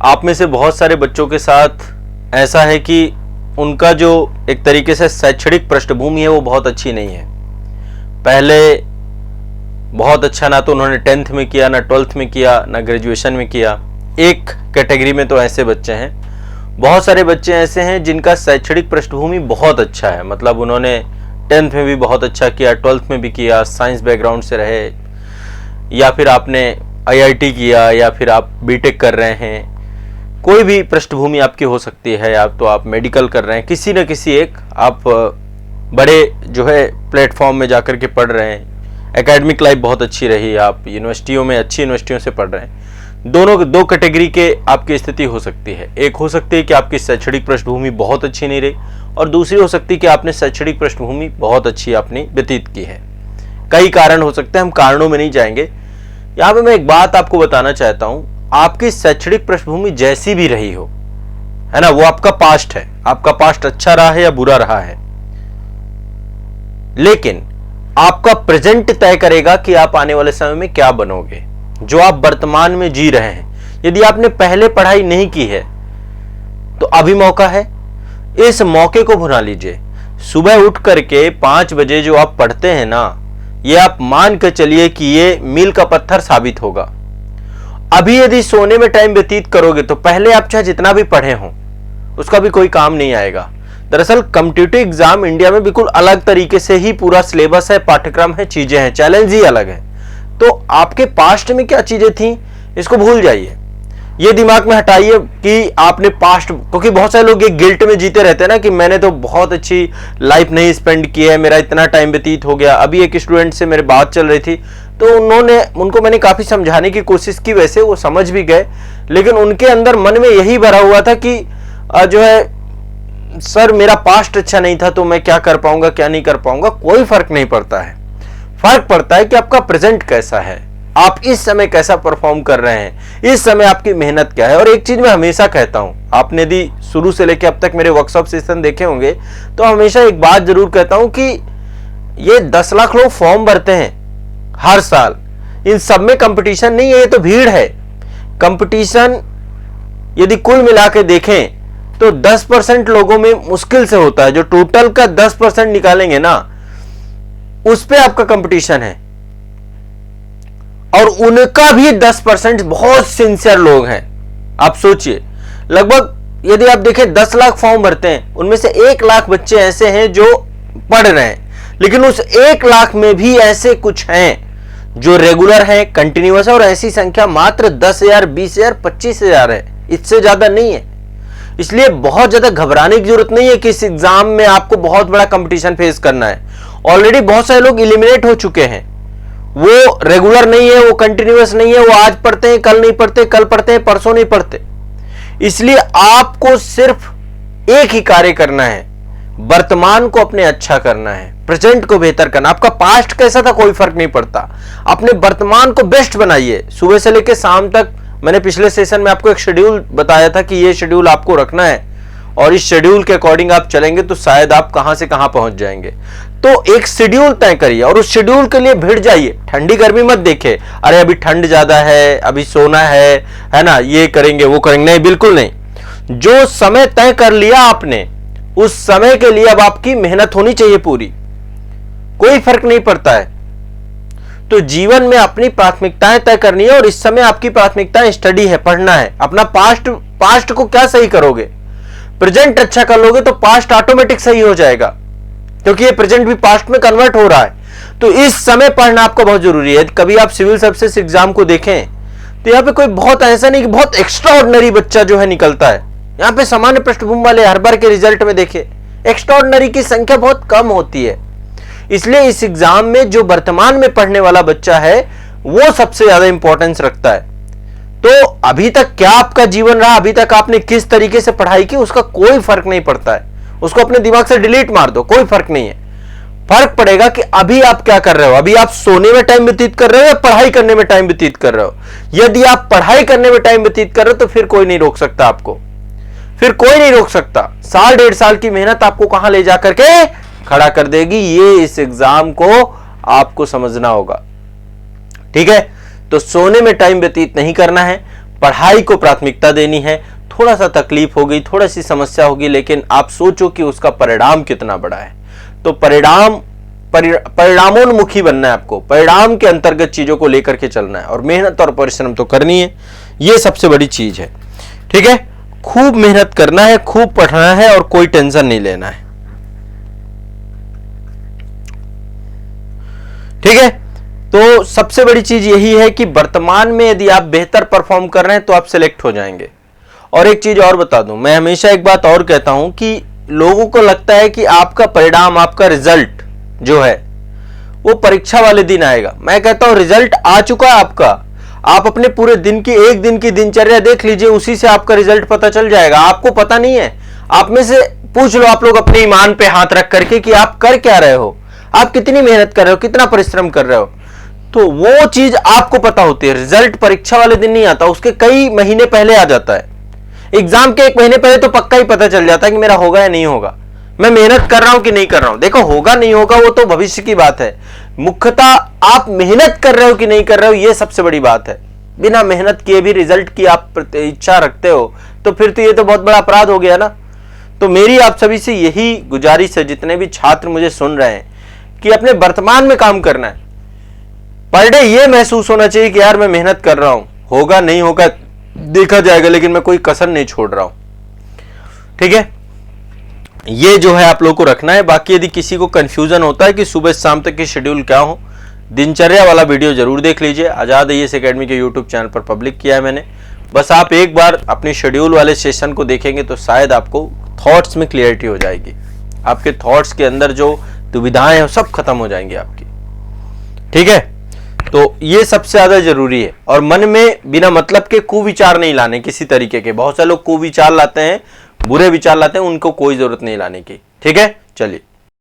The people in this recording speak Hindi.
आप में से बहुत सारे बच्चों के साथ ऐसा है कि उनका जो एक तरीके से शैक्षणिक पृष्ठभूमि है वो बहुत अच्छी नहीं है। पहले बहुत अच्छा ना तो उन्होंने 10th में किया, ना 12th में किया, ना ग्रेजुएशन में किया। एक कैटेगरी में तो ऐसे बच्चे हैं। बहुत सारे बच्चे ऐसे हैं जिनका शैक्षणिक पृष्ठभूमि बहुत अच्छा है, मतलब उन्होंने 10th में भी बहुत अच्छा किया, 12th में भी किया, साइंस बैकग्राउंड से रहे, या फिर आपने IIT किया, या फिर आप बीटेक कर रहे हैं। कोई भी पृष्ठभूमि आपकी हो सकती है, या तो आप मेडिकल कर रहे हैं, किसी न किसी एक आप बड़े जो है प्लेटफॉर्म में जाकर के पढ़ रहे हैं। एकेडमिक लाइफ बहुत अच्छी रही, आप यूनिवर्सिटियों में अच्छी यूनिवर्सिटियों से पढ़ रहे हैं। दो कैटेगरी के आपकी स्थिति हो सकती है। एक हो सकती है कि आपकी शैक्षणिक पृष्ठभूमि बहुत अच्छी नहीं रही, और दूसरी हो सकती है कि आपने शैक्षणिक पृष्ठभूमि बहुत अच्छी आपने व्यतीत की है। कई कारण हो सकते हैं, हम कारणों में नहीं जाएंगे। यहाँ पे मैं एक बात आपको बताना चाहता हूँ, आपकी शैक्षणिक पृष्ठभूमि जैसी भी रही हो, है ना, वो आपका पास्ट है। आपका पास्ट अच्छा रहा है या बुरा रहा है, लेकिन आपका प्रेजेंट तय करेगा कि आप आने वाले समय में क्या बनोगे। जो आप वर्तमान में जी रहे हैं, यदि आपने पहले पढ़ाई नहीं की है तो अभी मौका है, इस मौके को भुना लीजिए। सुबह उठ करके 5 बजे जो आप पढ़ते हैं ना, ये आप मान कर चलिए कि ये मील का पत्थर साबित होगा। अभी यदि सोने में टाइम व्यतीत करोगे तो पहले आप चाहे जितना भी पढ़े हों उसका भी कोई काम नहीं आएगा। दरअसल कॉम्पिटिटिव एग्जाम इंडिया में बिल्कुल अलग तरीके से ही पूरा सिलेबस है, पाठ्यक्रम है, चीजें हैं, चैलेंज ही अलग है। तो आपके पास्ट में क्या चीजें थी इसको भूल जाइए, ये दिमाग में हटाइए कि आपने पास्ट, क्योंकि बहुत सारे लोग ये गिल्ट में जीते रहते हैं ना कि मैंने तो बहुत अच्छी लाइफ नहीं स्पेंड की है, मेरा इतना टाइम व्यतीत हो गया। अभी एक स्टूडेंट से मेरी बात चल रही थी तो उनको मैंने काफी समझाने की कोशिश की, वैसे वो समझ भी गए, लेकिन उनके अंदर मन में यही भरा हुआ था कि जो है सर मेरा पास्ट अच्छा नहीं था तो मैं क्या कर पाऊंगा क्या नहीं कर पाऊंगा। कोई फर्क नहीं पड़ता है, फर्क पड़ता है कि आपका प्रेजेंट कैसा है, आप इस समय कैसा परफॉर्म कर रहे हैं, इस समय आपकी मेहनत क्या है। और एक चीज मैं हमेशा कहता हूं, आपने यदि शुरू से लेकर अब तक मेरे वर्कशॉप सेशन देखे होंगे तो हमेशा एक बात जरूर कहता हूं कि ये 10 लाख लोग फॉर्म भरते हैं हर साल, इन सब में कंपटीशन नहीं है, ये तो भीड़ है। कंपटीशन यदि कुल मिला के देखें तो 10% लोगों में मुश्किल से होता है। जो टोटल का 10% निकालेंगे ना, उस पे आपका कंपटीशन है, और उनका भी 10% बहुत सिंसियर लोग हैं। आप सोचिए, लगभग यदि आप देखें 10 लाख फॉर्म भरते हैं, उनमें से 1 लाख बच्चे ऐसे हैं जो पढ़ रहे हैं, लेकिन उस 1 लाख में भी ऐसे कुछ हैं जो रेगुलर हैं, कंटिन्यूअस है, और ऐसी संख्या मात्र 10,000, 20,000, 25,000 है, इससे ज्यादा नहीं है। इसलिए बहुत ज्यादा घबराने की जरूरत नहीं है कि इस एग्जाम में आपको बहुत बड़ा कंपटीशन फेस करना है। ऑलरेडी बहुत सारे लोग एलिमिनेट हो चुके हैं, वो रेगुलर नहीं है, वो कंटिन्यूअस नहीं है, वो आज पढ़ते हैं कल नहीं पढ़ते, कल पढ़ते हैं परसों नहीं पढ़ते। इसलिए आपको सिर्फ एक ही कार्य करना है, वर्तमान को अपने अच्छा करना है, प्रेजेंट को बेहतर करना। आपका पास्ट कैसा था कोई फर्क नहीं पड़ता, अपने वर्तमान को बेस्ट बनाइए। सुबह से लेकर शाम तक मैंने पिछले सेशन में आपको एक शेड्यूल बताया था कि ये शेड्यूल आपको रखना है, और इस शेड्यूल के अकॉर्डिंग आप चलेंगे तो शायद आप कहां से कहां पहुंच जाएंगे। तो एक शेड्यूल तय करिए और उस शेड्यूल के लिए भिड़ जाइए। ठंडी गर्मी मत देखे, अरे अभी ठंड ज्यादा है, अभी सोना है ना, ये करेंगे वो करेंगे, नहीं, बिल्कुल नहीं। जो समय तय कर लिया आपने, उस समय के लिए अब आपकी मेहनत होनी चाहिए पूरी, कोई फर्क नहीं पड़ता है। तो जीवन में अपनी प्राथमिकताएं तय करनी है, और इस समय आपकी प्राथमिकताएं स्टडी है, पढ़ना है। अपना पास्ट को क्या सही करोगे, प्रेजेंट अच्छा कर लोगे तो पास्ट ऑटोमेटिक सही हो जाएगा, क्योंकि ये प्रेजेंट भी पास्ट में कन्वर्ट हो रहा है। तो इस समय पढ़ना आपको बहुत जरूरी है। कभी आप सिविल सर्विसेज एग्जाम को देखें तो यहाँ पे कोई बहुत ऐसा नहीं कि बहुत एक्स्ट्रा ऑर्डिनरी बच्चा जो है निकलता है। यहाँ पे सामान्य पृष्ठभूमि वाले हर बार के रिजल्ट में देखे एक्स्ट्रा ऑर्डिनरी की संख्या बहुत कम होती है। इसलिए इस एग्जाम में जो वर्तमान में पढ़ने वाला बच्चा है वो सबसे ज्यादा इंपॉर्टेंस रखता है। तो अभी तक क्या आपका जीवन रहा, अभी तक आपने किस तरीके से पढ़ाई की, उसका कोई फर्क नहीं पड़ता है। उसको अपने दिमाग से डिलीट मार दो, कोई फर्क नहीं है। फर्क पड़ेगा कि अभी आप क्या कर रहे हो, अभी आप सोने में टाइम व्यतीत कर रहे हो या पढ़ाई करने में टाइम व्यतीत कर रहे हो। यदि आप पढ़ाई करने में टाइम व्यतीत कर रहे हो तो फिर कोई नहीं रोक सकता आपको, फिर कोई नहीं रोक सकता। साल 1.5 साल की मेहनत आपको कहां ले जाकर के खड़ा कर देगी, ये इस एग्जाम को आपको समझना होगा। ठीक है, तो सोने में टाइम व्यतीत नहीं करना है, पढ़ाई को प्राथमिकता देनी है। थोड़ा सा तकलीफ होगी, थोड़ी सी समस्या होगी, लेकिन आप सोचो कि उसका परिणाम कितना बड़ा है। तो परिणामोन्मुखी बनना है आपको, परिणाम के अंतर्गत चीजों को लेकर के चलना है, और मेहनत और परिश्रम तो करनी है, ये सबसे बड़ी चीज है। ठीक है, खूब मेहनत करना है, खूब पढ़ना है और कोई टेंशन नहीं लेना है। ठीक है, तो सबसे बड़ी चीज यही है कि वर्तमान में यदि आप बेहतर परफॉर्म कर रहे हैं तो आप सिलेक्ट हो जाएंगे। और एक चीज और बता दूं, मैं हमेशा एक बात और कहता हूं कि लोगों को लगता है कि आपका परिणाम, आपका रिजल्ट जो है वो परीक्षा वाले दिन आएगा। मैं कहता हूं रिजल्ट आ चुका है आपका। आप अपने पूरे दिन की, एक दिन की दिनचर्या देख लीजिए, उसी से आपका रिजल्ट पता चल जाएगा। आपको पता नहीं है, आप में से पूछ लो आप लोग अपने ईमान पे हाथ रख करके कि आप कर क्या रहे हो, आप कितनी मेहनत कर रहे हो, कितना परिश्रम कर रहे हो। तो वो चीज आपको पता होती है। रिजल्ट परीक्षा वाले दिन नहीं आता, उसके कई महीने पहले आ जाता है। एग्जाम के 1 महीने पहले तो पक्का ही पता चल जाता है कि मेरा होगा या नहीं होगा, मैं मेहनत कर रहा हूं कि नहीं कर रहा हूं। देखो, होगा नहीं होगा वो तो भविष्य की बात है, मुख्यतः आप मेहनत कर रहे हो कि नहीं कर रहे हो, ये सबसे बड़ी बात है। बिना मेहनत किए भी रिजल्ट की आप इच्छा रखते हो तो फिर तो ये तो बहुत बड़ा अपराध हो गया ना। तो मेरी आप सभी से यही गुजारिश है, जितने भी छात्र मुझे सुन रहे हैं, कि अपने वर्तमान में काम करना है। पर डे ये महसूस होना चाहिए कि यार मैं मेहनत कर रहा हूं, होगा नहीं होगा देखा जाएगा, लेकिन मैं कोई कसर नहीं छोड़ रहा हूं। ठीक है, ये जो है आप लोगों को रखना है। बाकी यदि किसी को कंफ्यूजन होता है कि सुबह शाम तक की शेड्यूल क्या हो, दिनचर्या वाला वीडियो जरूर देख लीजिए। आजाद आईएएस एकेडमी के यूट्यूब चैनल पर पब्लिक किया है मैंने। बस आप एक बार अपनी शेड्यूल वाले सेशन को देखेंगे तो शायद आपको थॉट्स में क्लियरिटी हो जाएगी। आपके थॉट्स के अंदर जो दुविधाएं हैं सब खत्म हो जाएंगी आपकी। ठीक है, तो ये सबसे ज्यादा जरूरी है। और मन में बिना मतलब के कुविचार नहीं लाने किसी तरीके के। बहुत सारे लोग कुविचार लाते हैं, बुरे विचार लाते हैं, उनको कोई जरूरत नहीं लाने की। ठीक है, चलिए।